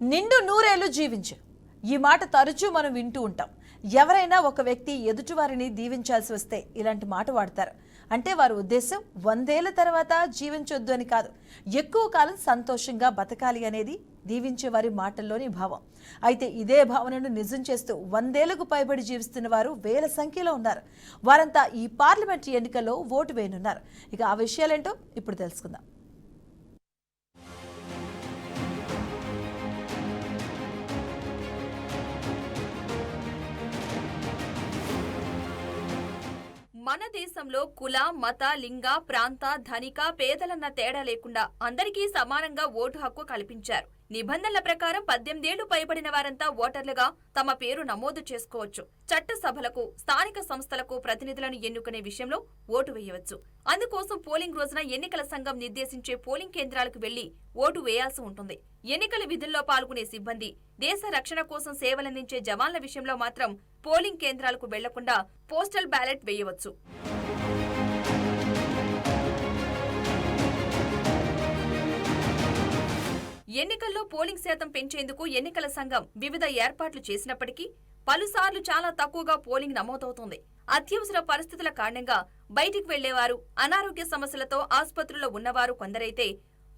నిండు నూరేళ్లు జీవించు. ఈ మాట తరచూ మనం వింటూ ఉంటాం. ఎవరైనా ఒక వ్యక్తి ఎదుటివారిని దీవించాల్సి వస్తే ఇలాంటి మాట వాడతారు. అంటే వారి ఉద్దేశం 100 ఏళ్ల తర్వాత జీవించొద్దు అని కాదు, ఎక్కువ కాలం సంతోషంగా బతకాలి అనేది దీవించే వారి మాటల్లోని భావం. అయితే ఇదే భావనను నిజం చేస్తూ 100 ఏళ్లకు పైబడి జీవిస్తున్న వారు వేల సంఖ్యలో ఉన్నారు. వారంతా ఈ పార్లమెంట్ ఎన్నికల్లో ఓటు వేయనున్నారు. ఇక ఆ విషయాలేంటో ఇప్పుడు తెలుసుకుందాం. మన దేశంలో కుల, మత, లింగ, ప్రాంత, ధనిక, పేదలన్న తేడా లేకుండా అందరికీ సమానంగా ఓటు హక్కు కల్పించారు. నిబంధనల ప్రకారం 18 ఏళ్లు పైబడిన వారంతా ఓటర్లుగా తమ పేరు నమోదు చేసుకోవచ్చు. చట్టసభలకు, స్థానిక సంస్థలకు ప్రతినిధులను ఎన్నుకునే విషయంలో ఓటు వేయవచ్చు. అందుకోసం పోలింగ్ రోజున ఎన్నికల సంఘం నిర్దేశించే పోలింగ్ కేంద్రాలకు వెళ్లి ఓటు వేయాల్సి ఉంటుంది. ఎన్నికల విధుల్లో పాల్గొనే సిబ్బంది, దేశ రక్షణ కోసం సేవలందించే జవాన్ల విషయంలో మాత్రం పోలింగ్ కేంద్రాలకు వెళ్లకుండా పోస్టల్ బ్యాలెట్ వేయవచ్చు. ఎన్నికల్లో పోలింగ్ శాతం పెంచేందుకు ఎన్నికల సంఘం వివిధ ఏర్పాట్లు చేసినప్పటికీ పలుసార్లు చాలా తక్కువగా పోలింగ్ నమోదవుతోంది. అత్యవసర పరిస్థితుల కారణంగా బయటికి వెళ్లేవారు, అనారోగ్య సమస్యలతో ఆసుపత్రుల్లో ఉన్నవారు కొందరైతే,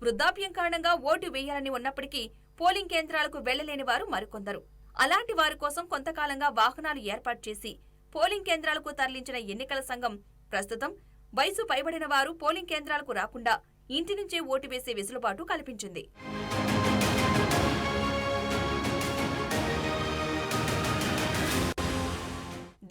వృద్ధాప్యం కారణంగా ఓటు వేయాలని ఉన్నప్పటికీ పోలింగ్ కేంద్రాలకు వెళ్లలేని వారు మరికొందరు. అలాంటి వారి కోసం కొంతకాలంగా వాహనాలు ఏర్పాటు చేసి పోలింగ్ కేంద్రాలకు తరలించిన ఎన్నికల సంఘం ప్రస్తుతం వయసు పైబడిన వారు పోలింగ్ కేంద్రాలకు రాకుండా ఇంటి నుంచే ఓటు వేసే వెసులుబాటు కల్పించింది.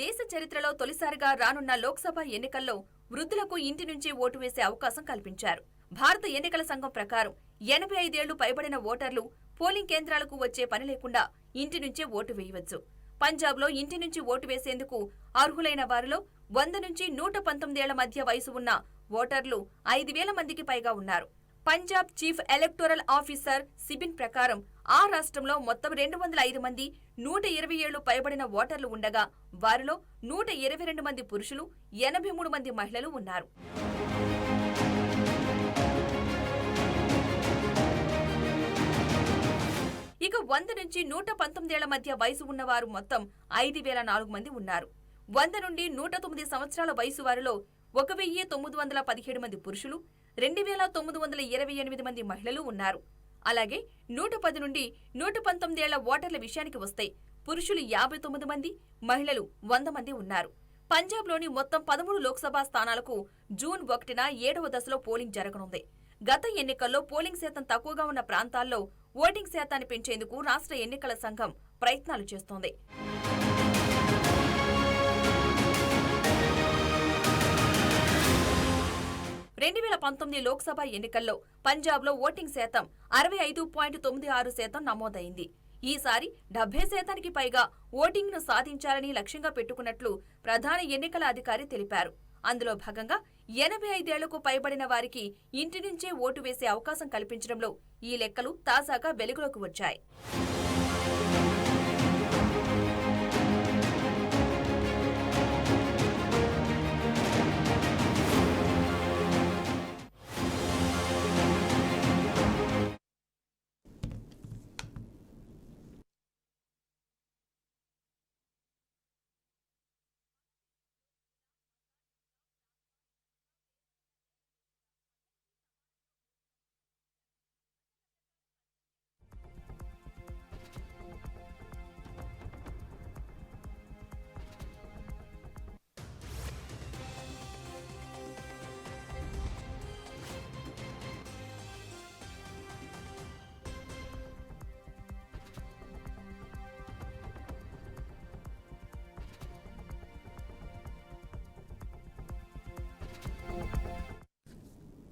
దేశ చరిత్రలో తొలిసారిగా రానున్న లోక్సభ ఎన్నికల్లో వృద్ధులకు ఇంటి నుంచే ఓటు వేసే అవకాశం కల్పించారు. భారత ఎన్నికల సంఘం ప్రకారం 85 ఏళ్లు పైబడిన ఓటర్లు పోలింగ్ కేంద్రాలకు వచ్చే పని లేకుండా ఇంటి నుంచే ఓటు వేయవచ్చు. పంజాబ్లో ఇంటి నుంచి ఓటు వేసేందుకు అర్హులైన వారిలో 100 నుంచి 119 ఏళ్ల మధ్య వయసు ఉన్న ఓటర్లు 5,000 మందికి పైగా ఉన్నారు. Punjab chief electoral officer Sibin ప్రకారం ఆ రాష్ట్రంలో మొత్తం 205 మంది 120 ఏళ్లు పైబడిన ఓటర్లు ఉండగా వారిలో 122 మంది పురుషులు, 83 మంది మహిళలు ఉన్నారు. ఇక 100 నుంచి 119 ఏళ్ల మధ్య వయసు ఉన్నవారు మొత్తం 5,004 మంది ఉన్నారు. 100 నుండి 109 సంవత్సరాల వయసు వారిలో 1,917 మంది పురుషులు, 2,928 మంది మహిళలు ఉన్నారు. అలాగే 110 నుండి 119 ఏళ్ల ఓటర్ల విషయానికి వస్తే పురుషులు 59 మంది, మహిళలు 100 మంది ఉన్నారు. పంజాబ్లోని మొత్తం 13 లోక్సభ స్థానాలకు జూన్ 1న 7వ దశలో పోలింగ్ జరగనుంది. గత ఎన్నికల్లో పోలింగ్ శాతం తక్కువగా ఉన్న ప్రాంతాల్లో ఓటింగ్ శాతాన్ని పెంచేందుకు రాష్ట్ర ఎన్నికల సంఘం ప్రయత్నాలు చేస్తోంది. లోక్సభ ఎన్నికల్లో పంజాబ్లో ఓటింగ్ శాతం 65.96% నమోదైంది. ఈసారి 70% పైగా ఓటింగ్ను సాధించాలని లక్ష్యంగా పెట్టుకున్నట్లు ప్రధాన ఎన్నికల అధికారి తెలిపారు. అందులో భాగంగా 85 ఏళ్లకు పైబడిన వారికి ఇంటి నుంచే ఓటు వేసే అవకాశం కల్పించడంలో ఈ లెక్కలు తాజాగా వెలుగులోకి వచ్చాయి.